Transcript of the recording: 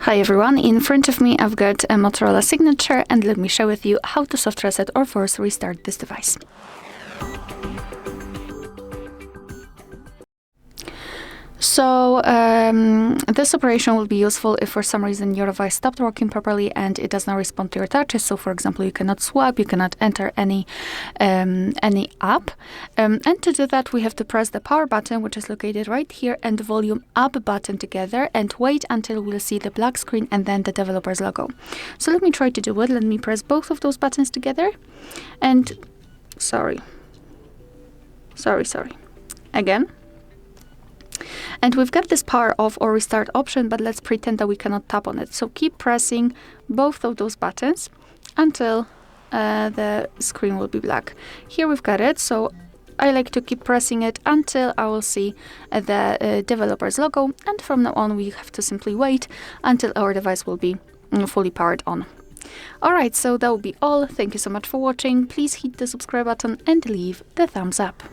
Hi everyone, in front of me I've got a Motorola Signature, and let me share with you how to soft reset or force restart this device. So this operation will be useful if for some reason your device stopped working properly and it does not respond to your touches. So for example, you cannot swipe, you cannot enter any app. And to do that, we have to press the power button, which is located right here, and the volume up button together, and wait until we'll see the black screen and then the developer's logo. So let me try to do it. Let me press both of those buttons together. And sorry. Again. And we've got this power off or restart option, but let's pretend that we cannot tap on it. So keep pressing both of those buttons until the screen will be black. Here we've got it, so I like to keep pressing it until I will see the developer's logo, and from now on we have to simply wait until our device will be fully powered on. Alright, so that will be all. Thank you so much for watching. Please hit the subscribe button and leave the thumbs up.